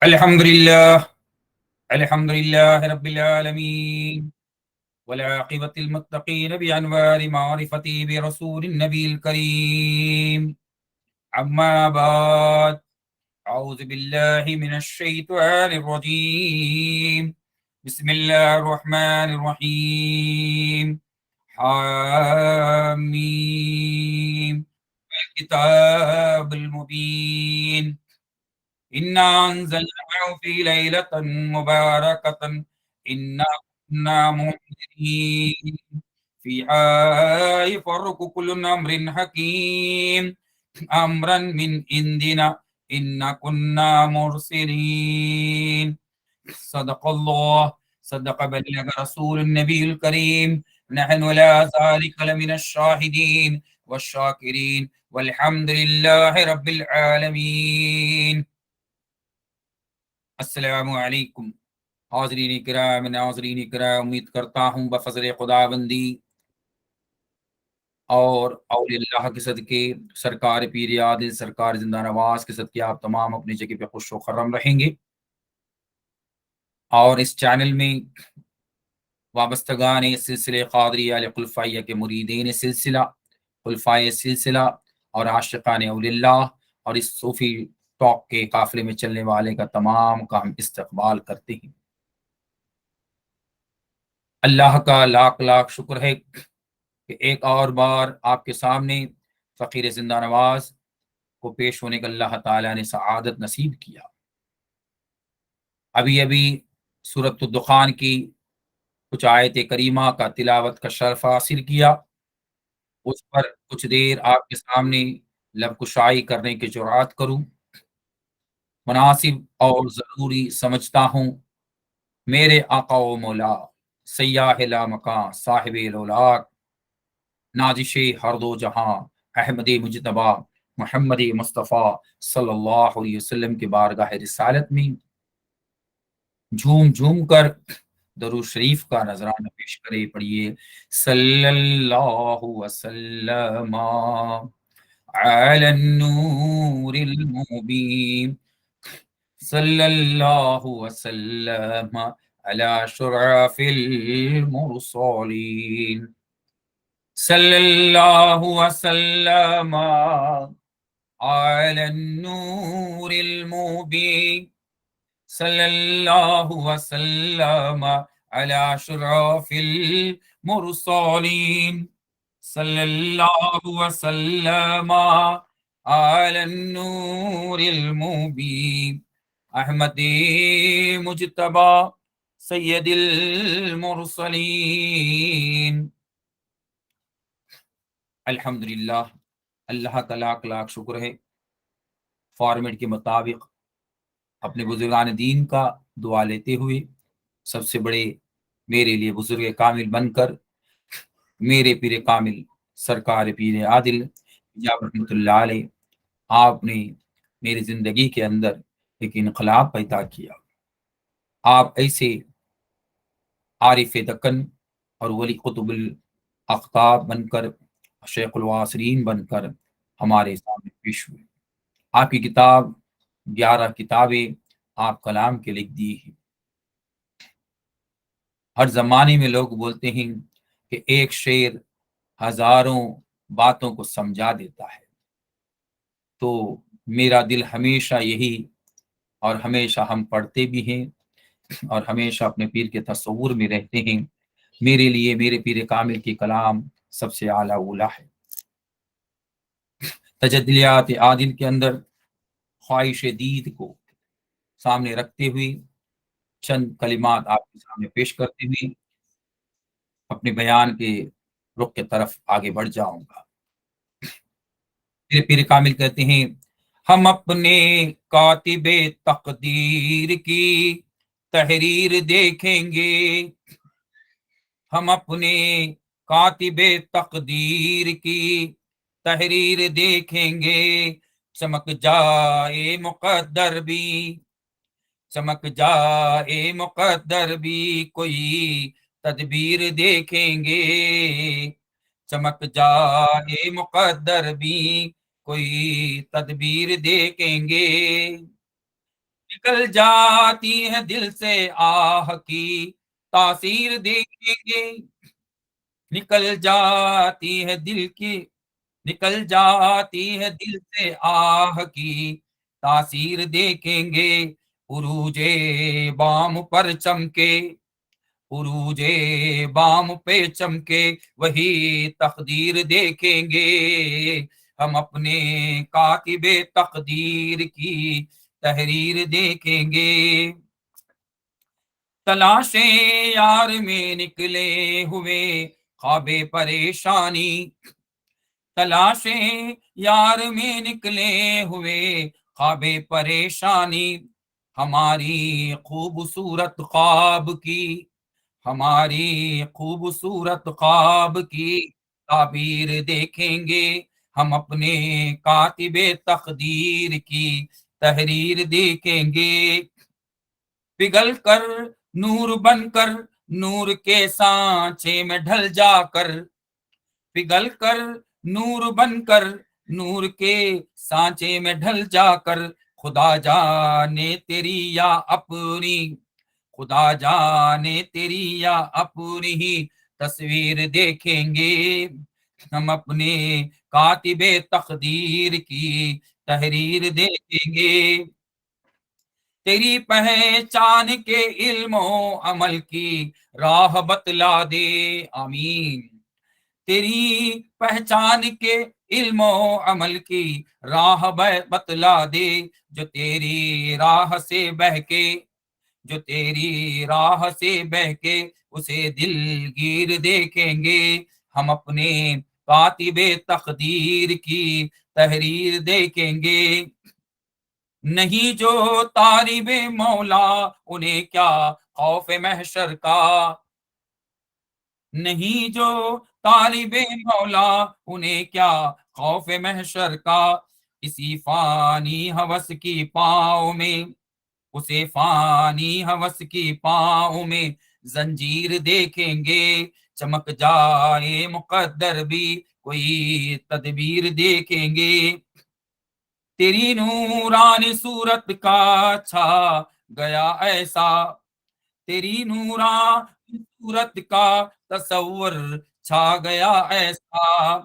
الحمد لله الحمد لله رب العالمين والعاقبة المتقين بأنوار معرفتي برسول النبي الكريم أما بعد أعوذ بالله من الشيطان الرجيم بسم الله الرحمن الرحيم حاميم الكتاب المبين إنا أنزلناه في ليلة مباركة إنا كنا منذرين فيها يفرق كل أمر حكيم أمرا من عندنا إنا كنا مرسلين صدق الله صدق بلغ رسول النبي الكريم نحن ولا ذلك لمن الشاهدين والشاكرين والحمد لله رب العالمين. السلام علیکم حاضرین کرام ناظرین کرام، امید کرتا ہوں بفضل خداوندی اور اولیاء اللہ کے صدقے، سرکار پیر عادل سرکار زندہ نواز کے صدقے آپ تمام اپنی جگہ پہ خوش و خرم رہیں گے۔ اور اس چینل میں وابستگان سلسلے قادریہ خلفائیہ کے مریدین سلسلہ، خلفائے سلسلہ اور عاشقان اولیاء اللہ اور اس صوفی ٹاک کے قافلے میں چلنے والے کا تمام کا ہم استقبال کرتے ہیں۔ اللہ کا لاکھ لاکھ شکر ہے کہ ایک اور بار آپ کے سامنے فقیر زندہ نواز کو پیش ہونے کا اللہ تعالیٰ نے سعادت نصیب کیا۔ ابھی ابھی سورۃ الدخان کی کچھ آیت کریمہ کا تلاوت کا شرف حاصل کیا، اس پر کچھ دیر آپ کے سامنے لب کشائی کرنے کی جرات کروں۔ مناسب اور ضروری سمجھتا ہوں میرے آقا و مولا سیاح لامکاں صاحب لولاک نازش ہر دو جہاں احمد مجتبی محمد مصطفیٰ صلی اللہ علیہ وسلم کے بارگاہ رسالت میں جھوم جھوم کر درود شریف کا نذرانہ پیش کرے، پڑھیے صلی اللہ وسلم علی النور المبین، صلی اللہ وسلم علی شرف المرسلین، صلی اللہ وسلم علی النور المبین، صلی اللہ وسلم علی شرف المرسلین، صلی اللہ وسلم علی النور المبین، احمد مجتبی سید المرسلین۔ الحمدللہ، اللہ کا لاکھ لاکھ شکر ہے، فارمیٹ کے مطابق اپنے بزرگان دین کا دعا لیتے ہوئے سب سے بڑے میرے لیے بزرگ کامل بن کر میرے پیر کامل سرکار پیر عادل جاب رحمۃ اللہ علیہ، آپ نے میری زندگی کے اندر ایک انقلاب پیدا کیا۔ آپ ایسے عارف دکن اور ولی قطب الاقطاب بن کر، شیخ الواصرین بن کر ہمارے سامنے پیش ہوئے۔ آپ کی کتاب 11 کتابیں آپ کلام کے لکھ دی ہیں۔ ہر زمانے میں لوگ بولتے ہیں کہ ایک شعر ہزاروں باتوں کو سمجھا دیتا ہے، تو میرا دل ہمیشہ یہی، اور ہمیشہ ہم پڑھتے بھی ہیں اور ہمیشہ اپنے پیر کے تصور میں رہتے ہیں، میرے لیے میرے پیر کامل کی کلام سب سے اعلیٰ اولا ہے۔ تجلیات عادل کے اندر خواہش دید کو سامنے رکھتے ہوئے چند کلمات آپ کے سامنے پیش کرتے ہوئے اپنے بیان کے رخ کی طرف آگے بڑھ جاؤں گا۔ میرے پیر کامل کہتے ہیں، ہم اپنے کاتب تقدیر کی تحریر دیکھیں گے، ہم اپنے کاتب تقدیر کی تحریر دیکھیں گے، چمک جائے مقدر بھی، چمک جائے مقدر بھی کوئی تدبیر دیکھیں گے، چمک جائے مقدر بھی کوئی تدبیر دیکھیں گے، نکل جاتی ہے دل سے آہ کی تاثیر دیکھیں گے، نکل جاتی ہے دل کی، نکل جاتی ہے دل سے آہ کی تاثیر دیکھیں گے، عروج بام پر چمکے، عروج بام پہ چمکے وہی تقدیر دیکھیں گے، ہم اپنے کاتب تقدیر کی تحریر دیکھیں گے، تلاشیں یار میں نکلے ہوئے خواب پریشانی، تلاشیں یار میں نکلے ہوئے خواب پریشانی، ہماری خوبصورت خواب کی، ہماری خوبصورت خواب کی تعبیر دیکھیں گے، ہم اپنے کاتب تقدیر کی تحریر دیکھیں گے، پگھل کر نور بن کر نور کے سانچے میں ڈھل جا کر، پگھل کر نور بن کر نور کے سانچے میں ڈھل جا کر، خدا جانے تیری یا اپنی، خدا جانے تیری یا اپنی ہی تصویر دیکھیں گے، ہم اپنے کاتب تقدیر کی تحریر دیکھیں گے، تیری پہچان کے علم و عمل کی راہ بتلا دے، آمین، تیری پہچان کے علم و عمل کی راہ بتلا دے، جو تیری راہ سے بہ کے، جو تیری راہ سے بہ کے اسے دل گیر دیکھیں گے، ہم اپنے کاتب تقدیر کی تحریر دیکھیں گے، نہیں جو طالب مولا انہیں کیا خوف محشر کا، نہیں جو طالب مولا انہیں کیا خوف محشر کا، اسی فانی ہوس کی پاؤں میں، اسے فانی ہوس کی پاؤں میں زنجیر دیکھیں گے، چمک جائے مقدر بھی کوئی تدبیر دیکھیں گے، تیری نورانی صورت کا چھا گیا ایسا، تیری نورانی صورت کا تصور چھا گیا ایسا،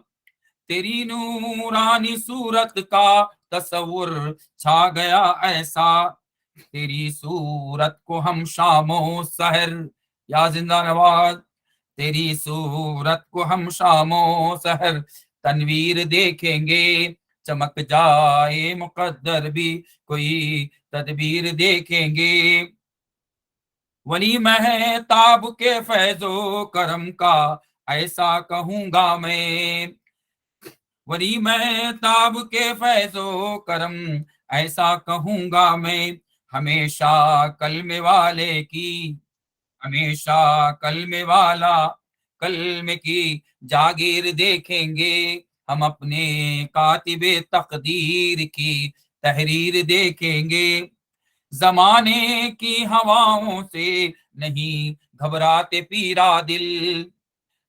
تیری نورانی صورت کا تصور چھا گیا ایسا، تیری صورت کو ہم شام و سحر، یا زندہ نواز، تیری صورت کو ہم شام و سحر تنویر دیکھیں گے، چمک جائے مقدر بھی کوئی تدبیر دیکھیں گے، ولی مہتاب کے فیض و کرم کا ایسا کہوں گا میں، ولی مہتاب کے فیض و کرم ایسا کہوں گا میں، ہمیشہ کلمے والے کی، ہمیشہ کلمے والا کلمے کی جاگیر دیکھیں گے، ہم اپنے کاتب تقدیر کی تحریر دیکھیں گے، زمانے کی ہواؤں سے نہیں گھبراتے پیرا دل،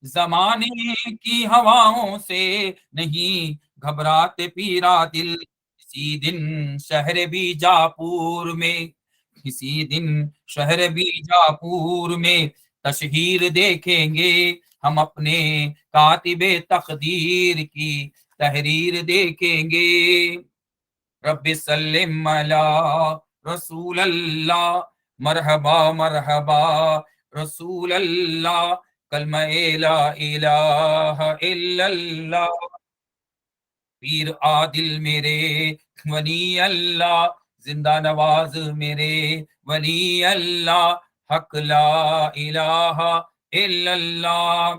زمانے کی ہواؤں سے نہیں گھبراتے پیرا دل، اسی دن شہر بھی جاپور میں، اسی دن شہر بھی جاپور میں تشہیر دیکھیں گے، ہم اپنے کاتب تقدیر کی تحریر دیکھیں گے، رب سلم علی رسول اللہ، مرحبا مرحبا رسول اللہ، کلمہ لا الہ الا اللہ، پیر عادل میرے ولی اللہ، زندہ نواز میرے ولی اللہ، حق لا الہ الا اللہ،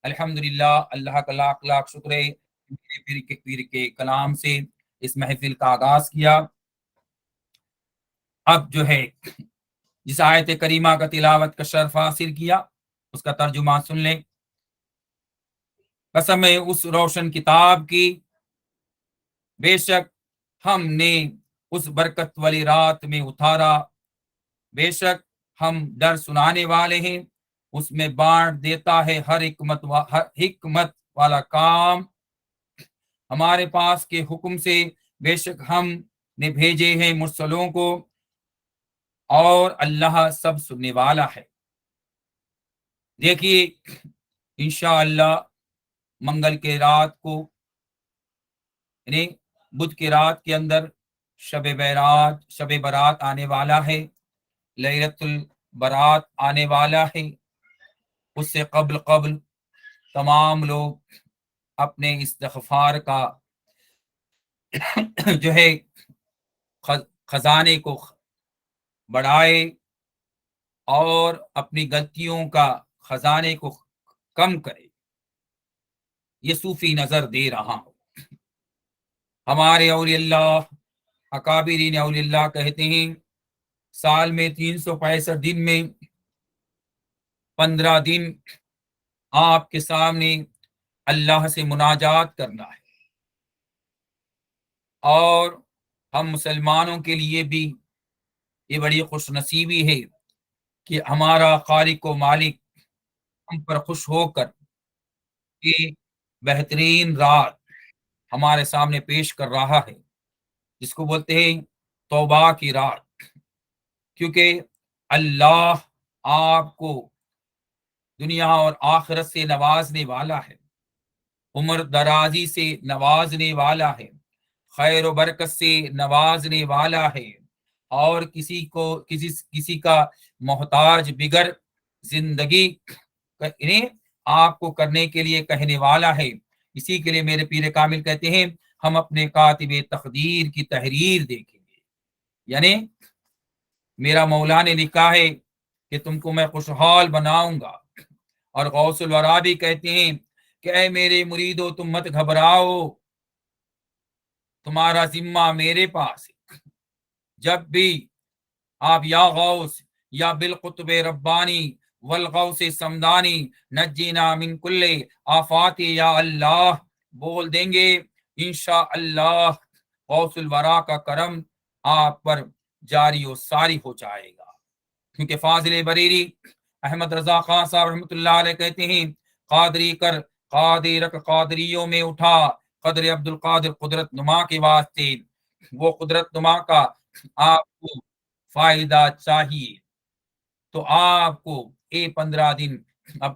الحمدللہ، اللہ کا لاکھ لاکھ شکر ہے، میرے پیر کے کلام سے اس محفل کا آغاز کیا، اب جو ہے جس آیت کریمہ کا تلاوت کا شرف حاصل کیا اس کا ترجمہ سن لیں، قسم ہے اس روشن کتاب کی، بے شک ہم نے اس برکت والی رات میں اتارا، بے شک ہم در سنانے والے ہیں، اس میں بانٹ دیتا ہے ہر حکمت والا کام، ہمارے پاس کے حکم سے بے شک ہم نے بھیجے ہیں مرسلوں کو، اور اللہ سب سننے والا ہے۔ دیکھیے انشاءاللہ منگل کے رات کو یعنی بدھ کی رات کے اندر شب برات آنے والا ہے، لیلۃ البرات آنے والا ہے۔ اس سے قبل تمام لوگ اپنے استغفار کا جو ہے خزانے کو بڑھائے اور اپنی غلطیوں کا خزانے کو کم کرے۔ یہ صوفی نظر دے رہا ہوں۔ ہمارے اولیاء اللہ اکابرین اولیاء اللہ کہتے ہیں سال میں 365 دن میں 15 دن آپ کے سامنے اللہ سے مناجات کرنا ہے، اور ہم مسلمانوں کے لیے بھی یہ بڑی خوش نصیبی ہے کہ ہمارا خالق و مالک ہم پر خوش ہو کر یہ بہترین رات ہمارے سامنے پیش کر رہا ہے، جس کو بولتے ہیں توبہ کی رات، کیونکہ اللہ آپ کو دنیا اور آخرت سے نوازنے والا ہے، عمر درازی سے نوازنے والا ہے، خیر و برکت سے نوازنے والا ہے، اور کسی کا محتاج بغیر زندگی یعنی آپ کو کرنے کے لیے کہنے والا ہے۔ اسی کے لیے میرے پیر کامل کہتے ہیں ہم اپنے کاتب تقدیر کی تحریر دیکھیں گے، یعنی میرا مولا نے لکھا ہے کہ تم کو میں خوشحال بناؤں گا، اور غوث الورا بھی کہتے ہیں کہ اے میرے مریدو تم مت گھبراؤ، تمہارا ذمہ میرے پاس ہے۔ جب بھی آپ یا غوث یا بالقطب ربانی والغوث سمدانی نجینا من کل آفات یا اللہ بول دیں گے، انشاءاللہ غوث الورا کا کرم آپ پر جاری و ساری ہو جائے گا۔ کیونکہ فاضل بریری احمد رضا خان صاحب رحمۃ اللہ علیہ کہتے ہیں قادری کر قادرک قادریوں میں اٹھا، قدر عبد القادر قدرت نما کے واسطے، وہ قدرت نما کا آپ کو فائدہ چاہیے تو آپ کو 15 دن اب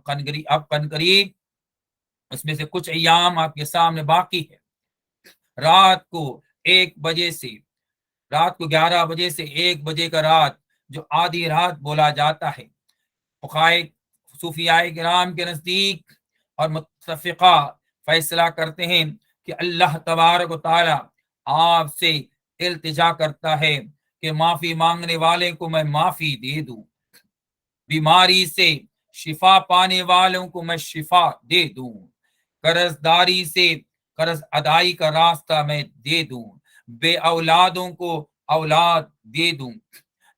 قریب اس میں سے کچھ ایام آپ کے سامنے باقی ہے۔ رات کو 1 بجے سے رات کو 11 بجے سے 1 بجے کا رات جو آدھی رات بولا جاتا ہے، فقائے صوفیاء کرام کے نزدیک اور متفقہ فیصلہ کرتے ہیں کہ اللہ تبارک و تعالی آپ سے التجا کرتا ہے کہ معافی مانگنے والے کو میں معافی دے دوں، بیماری سے شفا پانے والوں کو میں شفا دے دوں، قرض داری سے قرض ادائی کا راستہ میں دے دوں، بے اولادوں کو اولاد دے دوں،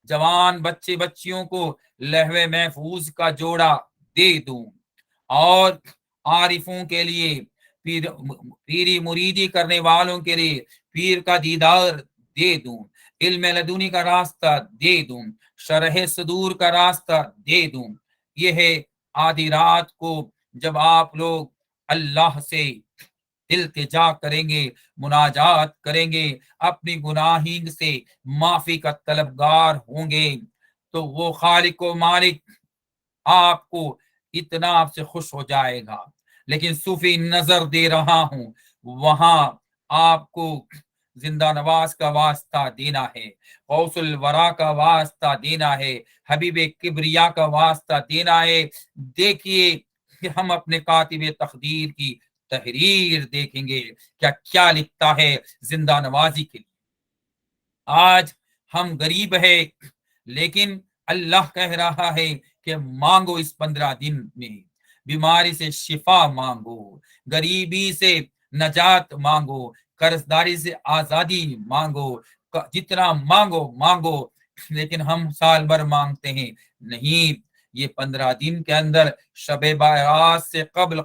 جوان بچے بچیوں کو لہو محفوظ کا جوڑا دے دوں، اور عارفوں کے لیے پیری مریدی کرنے والوں کے لیے پیر کا دیدار دے دوں، علم لدنی کا راستہ دے دوں، شرح صدور کا راستہ دے دوں۔ یہ ہے آدھی رات کو جب آپ لوگ اللہ سے التجا کریں گے، مناجات کریں گے، اپنی گناہین سے معافی کا طلبگار ہوں گے، تو وہ خالق و مالک آپ کو اتنا آپ سے خوش ہو جائے گا۔ لیکن صوفی نظر دے رہا ہوں وہاں آپ کو زندہ نواز کا واسطہ دینا ہے، غوث الورا کا واسطہ دینا ہے، حبیب کبریا کا واسطہ دینا ہے۔ دیکھیے کہ ہم اپنے کاتب تقدیر کی تحریر دیکھیں گے کیا لکھتا ہے زندہ نوازی کے لیے۔ آج ہم غریب ہے، لیکن اللہ کہہ رہا ہے کہ مانگو اس 15 دن میں، بیماری سے شفا مانگو، غریبی سے نجات مانگو، قرض داری سے آزادی مانگو، جتنا مانگو، لیکن ہم سال بھر مانگتے ہیں نہیں، یہ 15 دن کے اندر شب برات سے قبل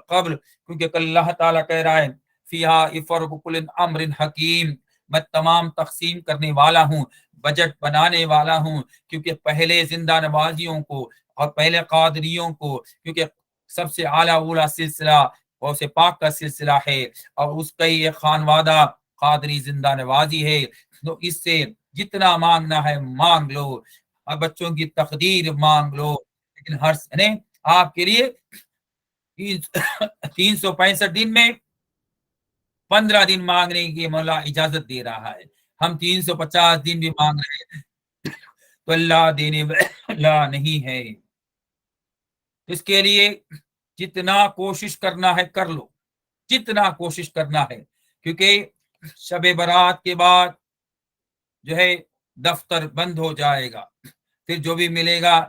کیونکہ اللہ تعالیٰ کہہ رہا ہے فیہا یفرق کل امر حکیم، میں تمام تقسیم کرنے والا ہوں، بجٹ بنانے والا ہوں، کیونکہ پہلے زندہ نوازیوں کو اور پہلے قادریوں کو، کیونکہ سب سے اعلیٰ اولا سلسلہ غوث پاک کا سلسلہ ہے، اور اس کا یہ خانوادہ قادری زندہ نوازی ہے، تو اس سے جتنا مانگنا ہے مانگ لو۔ اب بچوں کی تقدیر مانگ لو، لیکن ہر یعنی آپ کے لیے 365 دن میں 15 دن مانگنے کی مولا اجازت دے رہا ہے، ہم 350 دن بھی مانگ رہے ہیں تو اللہ دینے والا نہیں ہے۔ اس کے لیے جتنا کوشش کرنا ہے کر لو، جتنا کوشش کرنا ہے، کیونکہ شب برات کے بعد جو ہے دفتر بند ہو جائے گا، پھر جو بھی ملے گا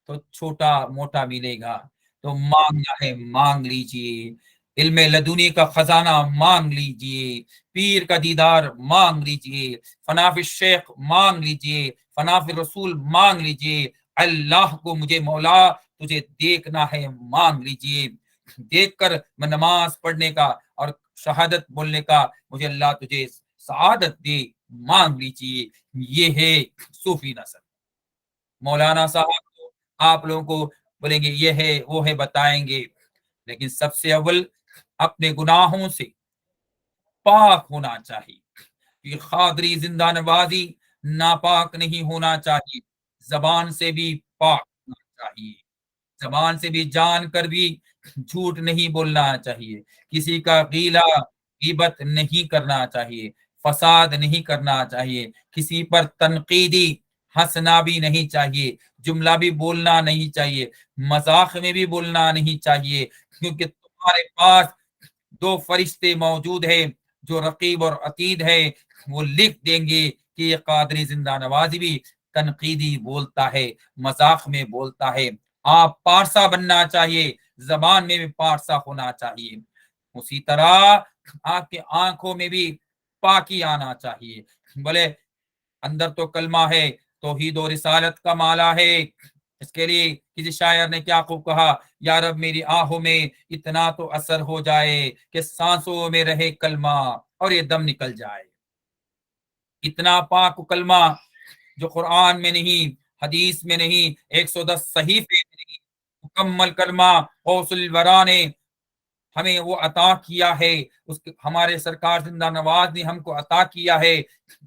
تو چھوٹا موٹا ملے گا، تو مانگنا ہے مانگ لیجئے، علم لدنی کا خزانہ مانگ لیجئے، پیر کا دیدار مانگ لیجئے، فناف الشیخ مانگ لیجئے، فناف الرسول مانگ لیجئے، اللہ کو مجھے مولا تجھے دیکھنا ہے مانگ لیجئے، دیکھ کر میں نماز پڑھنے کا اور شہادت بولنے کا مجھے اللہ تجھے سعادت دے مانگ لیجئے۔ یہ ہے صوفی نظر۔ مولانا صاحب تو آپ لوگوں کو بولیں گے یہ ہے وہ ہے بتائیں گے، لیکن سب سے اول اپنے گناہوں سے پاک ہونا چاہیے۔ یہ قادری زندہ نوازی ناپاک نہیں ہونا چاہیے، زبان سے بھی پاک ہونا چاہیے، زبان سے بھی جان کر بھی جھوٹ نہیں بولنا چاہیے، کسی کا غیلہ غیبت نہیں کرنا چاہیے، فساد نہیں کرنا چاہیے، کسی پر تنقیدی ہنسنا بھی نہیں چاہیے، جملہ بھی بولنا نہیں چاہیے، مذاق میں بھی بولنا نہیں چاہیے، کیونکہ تمہارے پاس دو فرشتے موجود ہیں جو رقیب اور عتید ہے، وہ لکھ دیں گے کہ یہ قادری زندہ نوازی بھی تنقیدی بولتا ہے، مذاق میں بولتا ہے۔ آپ پارسا بننا چاہیے، زبان میں بھی پارسا ہونا چاہیے، اسی طرح آپ کے آنکھوں میں بھی پاکی آنا چاہیے۔ بولے اندر تو کلمہ ہے، توحید و رسالت کا مالا ہے، اس کے لیے کسی شاعر نے کیا خوب کہا، یا رب میری آہوں میں اتنا تو اثر ہو جائے کہ سانسوں میں رہے کلمہ اور یہ دم نکل جائے۔ اتنا پاک کلمہ جو قرآن میں نہیں، حدیث میں نہیں، 110 صحیفے میں نہیں، مکمل کلمہ غوث الورا نے ہمیں وہ عطا کیا ہے، ہمارے سرکار زندہ نواز نے ہم کو عطا کیا ہے،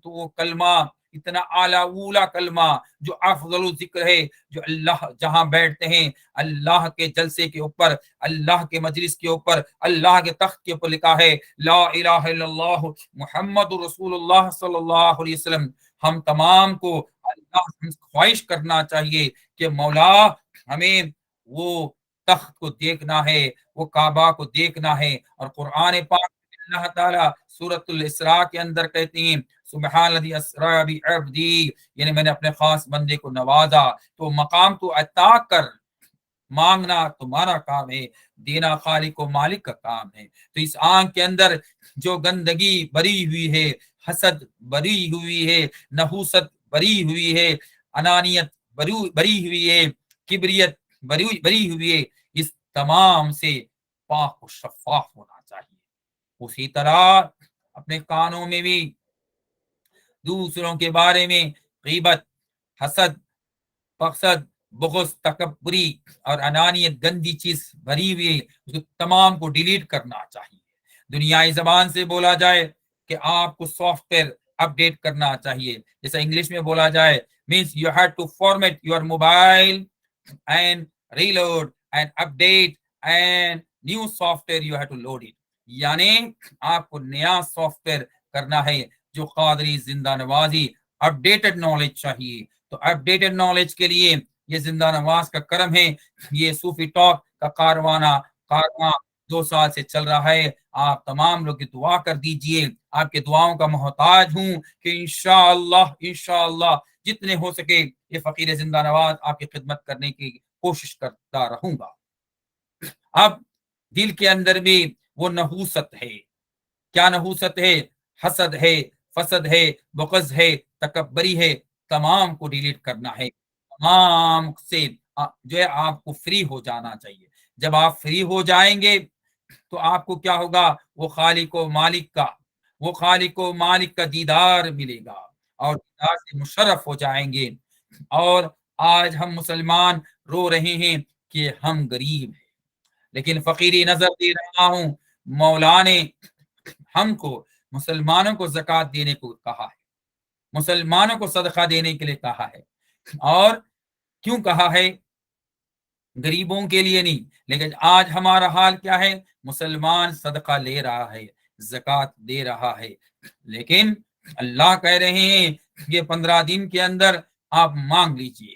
تو وہ کلمہ اتنا اعلیٰ اولا کلمہ جو افضل ذکر ہے، جو اللہ جہاں بیٹھتے ہیں اللہ کے جلسے کے اوپر، اللہ کے مجلس کے اوپر، اللہ کے تخت کے اوپر لکھا ہے لا الہ الا اللہ محمد رسول اللہ صلی اللہ علیہ وسلم۔ ہم تمام کو اللہ سے خواہش کرنا چاہیے کہ مولا ہمیں وہ تخت کو دیکھنا ہے، وہ کعبہ کو دیکھنا ہے، اور قرآن پاک اللہ تعالیٰ سورۃ الاسراء کے اندر کہتے ہیں سبحان الذی اسریٰ بعبدی، یعنی میں نے اپنے خاص بندے کو نوازا، تو مقام تو عطا کر، مانگنا تمہارا کام ہے، دینا خالق و مالک کا کام ہے۔ تو اس آنکھ کے اندر جو گندگی بری ہوئی ہے، حسد بری ہوئی ہے، نحوست بری ہوئی ہے، انانیت بری ہوئی ہے، کبریت بری ہوئی ہے، اس تمام سے پاک و شفاف ہونا چاہیے۔ اسی طرح اپنے کانوں میں بھی دوسروں کے بارے میں غیبت، حسد، مقصد، بغض، تکبری اور انانیت گندی چیز بھری ہوئی، اس کو تمام کو ڈیلیٹ کرنا چاہیے۔ دنیائی زبان سے بولا جائے کہ آپ کو سافٹ ویئر اپ ڈیٹ کرنا چاہیے، جیسا انگلش میں بولا جائے means you have to format your mobile and reload and update and new software you have to load it، یعنی آپ کو نیا سافٹ ویئر کرنا ہے جو قادری زندہ نوازی اپڈیٹڈ نالج چاہیے۔ تو اپڈیٹڈ نالج کے لیے یہ زندہ نواز کا کرم ہے، یہ صوفی ٹاک کا کارواں 2 سال سے چل رہا ہے۔ آپ تمام لوگ دعا کر دیجئے، آپ کے دعاؤں کا محتاج ہوں کہ انشاءاللہ جتنے ہو سکے یہ فقیر زندہ نواز آپ کی خدمت کرنے کی کوشش کرتا رہوں گا۔ اب دل کے اندر بھی وہ نحوست ہے، کیا نحوست ہے؟ حسد ہے، فسد ہے، بغض ہے، تکبری ہے، تمام کو ڈیلیٹ کرنا ہے، تمام سے جو ہے آپ کو فری ہو جانا چاہیے۔ جب آپ فری ہو جائیں گے تو آپ کو کیا ہوگا؟ وہ خالق و مالک کا دیدار ملے گا، اور دیدار سے مشرف ہو جائیں گے۔ اور آج ہم مسلمان رو رہے ہیں کہ ہم غریب ہیں، لیکن فقیری نظر دے رہا ہوں، مولا نے ہم کو مسلمانوں کو زکوٰۃ دینے کو کہا ہے، مسلمانوں کو صدقہ دینے کے لیے کہا ہے، اور کیوں کہا ہے غریبوں کے لیے نہیں؟ لیکن آج ہمارا حال کیا ہے؟ مسلمان صدقہ لے رہا ہے، زکوٰۃ دے رہا ہے، لیکن اللہ کہہ رہے ہیں یہ 15 دن کے اندر آپ مانگ لیجئے۔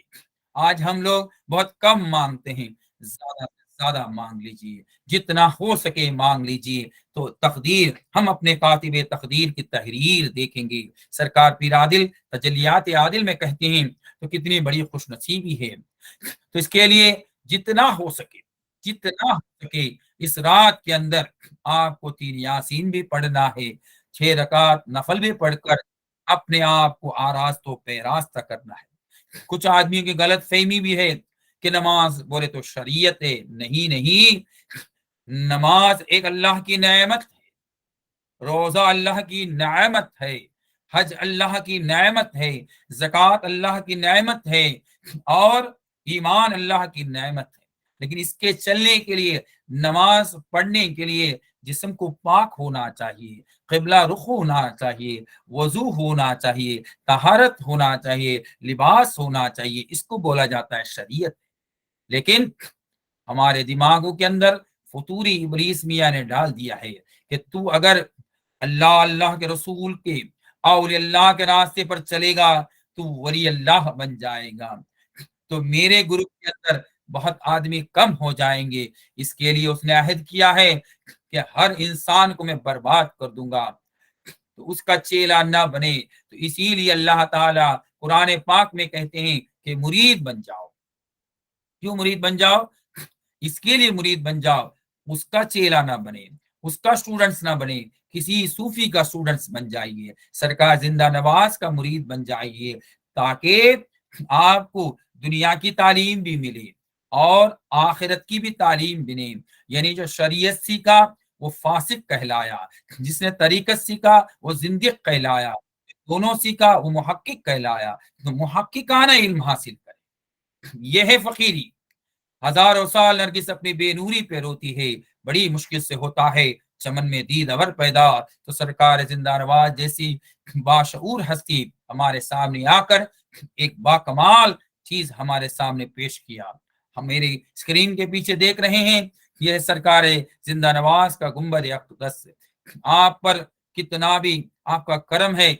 آج ہم لوگ بہت کم مانگتے ہیں، زیادہ سے زیادہ مانگ لیجئے، جتنا ہو سکے مانگ لیجئے، تو تقدیر، ہم اپنے کاتب تقدیر کی تحریر دیکھیں گے۔ سرکار پیر عادل تجلیات عادل میں کہتے ہیں تو کتنی بڑی خوش نصیبی ہے۔ تو اس کے لیے جتنا ہو سکے، جتنا ہو سکے اس رات کے اندر آپ کو 3 یاسین بھی پڑھنا ہے، 6 رکعت نفل بھی پڑھ کر اپنے آپ کو آراستہ و پیراستہ کرنا ہے۔ کچھ آدمیوں کی غلط فہمی بھی ہے کہ نماز بولے تو شریعت ہے، نہیں نہیں، نماز ایک اللہ کی نعمت ہے، روزہ اللہ کی نعمت ہے، حج اللہ کی نعمت ہے، زکوٰۃ اللہ کی نعمت ہے، اور ایمان اللہ کی نعمت ہے۔ لیکن اس کے چلنے کے لیے، نماز پڑھنے کے لیے جسم کو پاک ہونا چاہیے، قبلہ رخ ہونا چاہیے، وضو ہونا چاہیے، طہارت ہونا چاہیے، لباس ہونا چاہیے، اس کو بولا جاتا ہے شریعت۔ لیکن ہمارے دماغوں کے اندر فطوری ابلیس میاں نے ڈال دیا ہے کہ تو اگر اللہ، اللہ کے رسول کے، اولیاء اللہ کے راستے پر چلے گا تو ولی اللہ بن جائے گا، تو میرے گروپ کے اندر بہت آدمی کم ہو جائیں گے، اس کے لیے اس نے عہد کیا ہے کہ ہر انسان کو میں برباد کر دوں گا، تو اس کا چیلا نہ بنے۔ تو اسی لیے اللہ تعالیٰ قرآن پاک میں کہتے ہیں کہ مرید بن جاؤ۔ کیوں مرید بن جاؤ؟ اس کے لیے مرید بن جاؤ، اس کا چیلا نہ بنے، اس کا اسٹوڈنٹس نہ بنے، کسی صوفی کا اسٹوڈنٹس بن جائیے، سرکار زندہ نواز کا مرید بن جائیے، تاکہ آپ کو دنیا کی تعلیم بھی ملے اور آخرت کی بھی تعلیم ملے۔ یعنی جو شریعت سیکھا وہ فاسق کہلایا، جس نے طریقت سیکھا وہ زندق کہلایا، دونوں سیکھا وہ محقق کہلایا۔ تو محققانہ علم حاصل کرے، یہ ہے فقیری۔ ہزاروں سال نرگس اپنی بے نوری پہ روتی ہے، بڑی مشکل سے ہوتا ہے چمن میں دید اور پیدا، تو سرکار زندہ نواز جیسی باشعور ہستی ہمارے سامنے آ کر ایک با کمال چیز ہمارے سامنے پیش کیا۔ ہم میری اسکرین کے پیچھے دیکھ رہے ہیں، یہ سرکار زندہ نواز کا گنبد اقدس۔ آپ پر کتنا بھی آپ کا کرم ہے،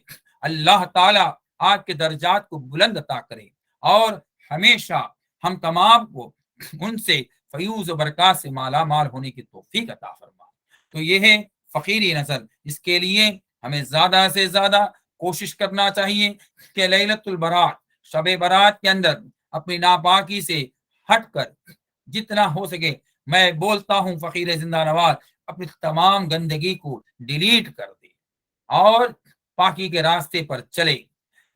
اللہ تعالی آپ کے درجات کو بلند عطا کرے، اور ہمیشہ ہم تمام کو ان سے فیوز و برکات سے مالا مال ہونے کی توفیق عطا فرما۔ تو یہ ہے فقیری نظر۔ اس کے لیے ہمیں زیادہ سے زیادہ کوشش کرنا چاہیے کہ لیلۃ البرات، شب برات کے اندر اپنی ناپاکی سے ہٹ کر جتنا ہو سکے، میں بولتا ہوں فقیر زندہ نواز اپنی تمام گندگی کو ڈیلیٹ کر دے اور پاکی کے راستے پر چلے،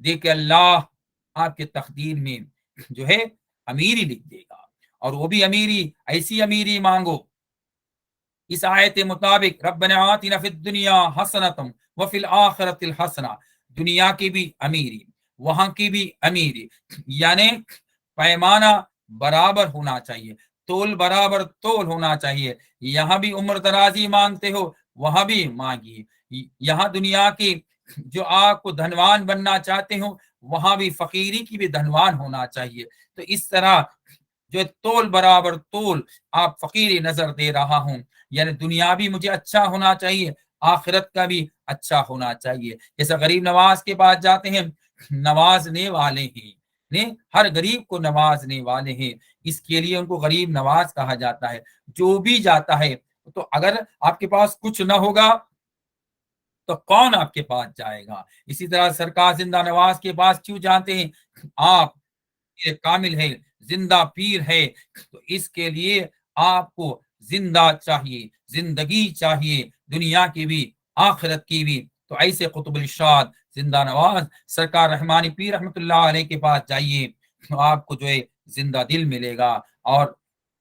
دیکھ اللہ آپ کے تقدیر میں جو ہے امیری لکھ دے گا، اور وہ بھی امیری، ایسی امیری مانگو اس آیت مطابق ربنا آتنا فی الدنیا حسنۃ وفی الآخرۃ الحسنہ، دنیا کی بھی امیری، وہاں کی بھی امیری، یعنی پیمانہ برابر ہونا چاہیے، تول برابر تول ہونا چاہیے۔ یہاں بھی عمر درازی مانگتے ہو، وہاں بھی مانگیے۔ یہاں دنیا کی جو آپ کو دھنوان بننا چاہتے ہو، وہاں بھی فقیری کی بھی دھنوان ہونا چاہیے۔ تو اس طرح جو تول برابر تول آپ فقیری نظر دے رہا ہوں، یعنی دنیا بھی مجھے اچھا ہونا چاہیے، آخرت کا بھی اچھا ہونا چاہیے۔ جیسے غریب نواز کے پاس جاتے ہیں، نوازنے والے ہیں، ہر غریب کو نوازنے والے ہیں، اس کے لیے ان کو غریب نواز کہا جاتا ہے۔ جو بھی جاتا ہے، تو اگر آپ کے پاس کچھ نہ ہوگا تو کون آپ کے پاس جائے گا؟ اسی طرح سرکار زندہ نواز کے پاس کیوں جانتے ہیں؟ آپ پیر کامل ہے، زندہ پیر ہے، تو اس کے لیے آپ کو زندہ چاہیے، زندگی چاہیے، دنیا کی بھی آخرت کی بھی۔ تو ایسے قطب الارشاد زندہ نواز سرکار رحمانی پیر رحمۃ اللہ علیہ کے پاس جائیے، تو آپ کو جو ہے زندہ دل ملے گا، اور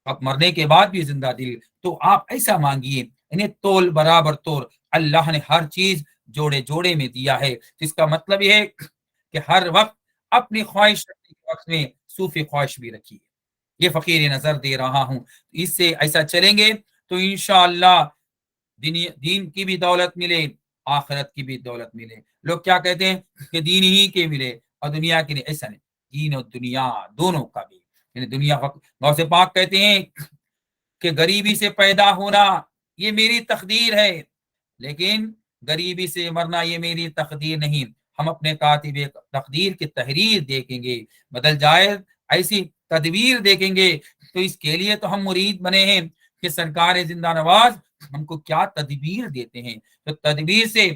اب مرنے کے بعد بھی زندہ دل۔ تو آپ ایسا مانگیے، انہیں تول برابر تول، اللہ نے ہر چیز جوڑے جوڑے میں دیا ہے۔ اس کا مطلب یہ ہے کہ ہر وقت اپنی خواہش کے وقت میں صوفی خواہش بھی رکھیے۔ یہ فقیر نظر دے رہا ہوں، اس سے ایسا چلیں گے تو انشاءاللہ دین کی بھی دولت ملے، آخرت کی بھی دولت ملے۔ لوگ کیا کہتے ہیں کہ دین ہی کے ملے اور دنیا کے نہیں، ایسا نہیں، دین اور دنیا دونوں کا بھی، یعنی دنیا غوث پاک کہتے ہیں کہ غریبی سے پیدا ہونا یہ میری تقدیر ہے، لیکن غریبی سے مرنا یہ میری تقدیر نہیں، ہم اپنے کاتب تقدیر کی تحریر دیکھیں گے، بدل جائے ایسی تدبیر دیکھیں گے، تو اس کے لیے تو ہم مرید بنے ہیں کہ سرکار زندہ نواز ہم کو کیا تدبیر دیتے ہیں، تو تدبیر سے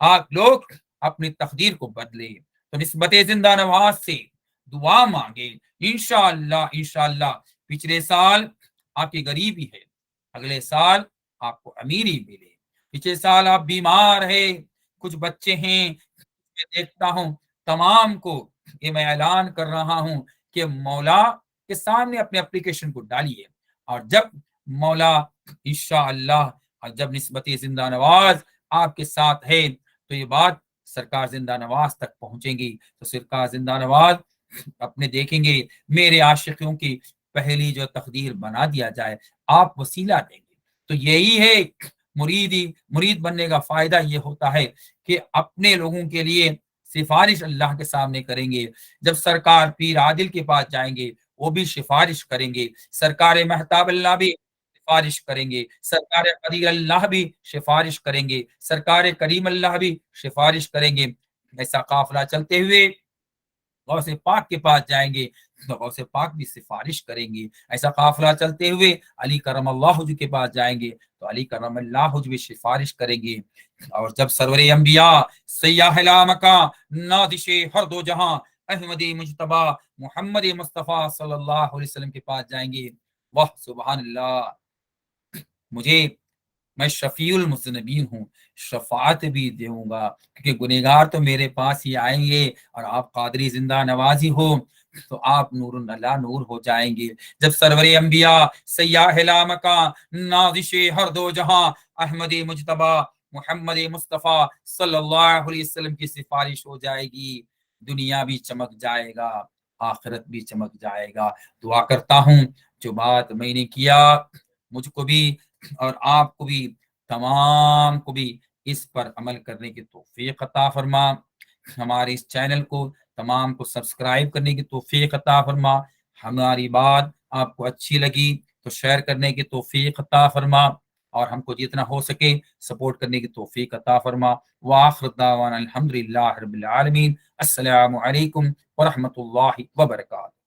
آپ لوگ اپنی تقدیر کو بدلے، تو نسبت زندہ نواز سے دعا مانگے، انشاءاللہ انشاءاللہ پچھلے سال آپ کی غریبی ہے، اگلے سال آپ کو امیری ملے، پچھلے سال آپ بیمار ہے، کچھ بچے ہیں، میں دیکھتا ہوں تمام کو یہ میں اعلان کر رہا ہوں کہ مولا کے سامنے اپنے اپلیکیشن کو ڈالیے، اور جب مولا انشاءاللہ جب نسبت زندہ نواز آپ کے ساتھ ہے تو یہ بات سرکار زندہ نواز تک پہنچیں گی، تو سرکار زندہ نواز اپنے دیکھیں گے میرے عاشقوں کی پہلی جو تقدیر بنا دیا جائے، آپ وسیلہ دیں گے، تو یہی ہے مرید بننے کا فائدہ یہ ہوتا ہے کہ اپنے لوگوں کے لیے سفارش اللہ کے سامنے کریں گے، جب سرکار پیر عادل کے پاس جائیں گے وہ بھی سفارش کریں گے، سرکار مہتاب اللہ بھی سفارش کریں گے، سرکار قدیر اللہ بھی سفارش کریں گے، سرکار کریم اللہ بھی سفارش کریں گے، ایسا قافلہ چلتے ہوئے غوث پاک کے پاس جائیں گے تو غوث پاک بھی سفارش کریں گے، ایسا قافلہ چلتے ہوئے علی کرم اللہ وجہ کے پاس جائیں گے تو علی کرم اللہ وجہ بھی سفارش کریں گے، اور جب سرور انبیاء سیاح لامکاں نادش ہر دو جہاں احمد مجتبی محمد مصطفیٰ صلی اللہ علیہ وسلم کے پاس جائیں گے، واہ سبحان اللہ، مجھے میں شفیع المذنبین ہوں، شفاعت بھی دوں گا، کیونکہ گنہگار تو میرے پاس ہی آئیں گے، اور آپ قادری زندہ نوازی ہو تو آپ نور اللہ نور ہو جائیں گے، جب سرور انبیاء سیاح لامکاں نازش ہر دو جہاں احمد مجتبی محمد مصطفیٰ صلی اللہ علیہ وسلم کی سفارش ہو جائے گی، دنیا بھی چمک جائے گا، آخرت بھی چمک جائے گا۔ دعا کرتا ہوں جو بات میں نے کیا مجھ کو بھی اور آپ کو بھی تمام کو بھی اس پر عمل کرنے کی توفیق عطا فرما، ہمارے اس چینل کو تمام کو سبسکرائب کرنے کی توفیق عطا فرما، ہماری بات آپ کو اچھی لگی تو شیئر کرنے کی توفیق عطا فرما، اور ہم کو جتنا ہو سکے سپورٹ کرنے کی توفیق عطا فرما، وآخر دعوانا الحمدللہ رب العالمین، السلام علیکم ورحمۃ اللہ وبرکاتہ۔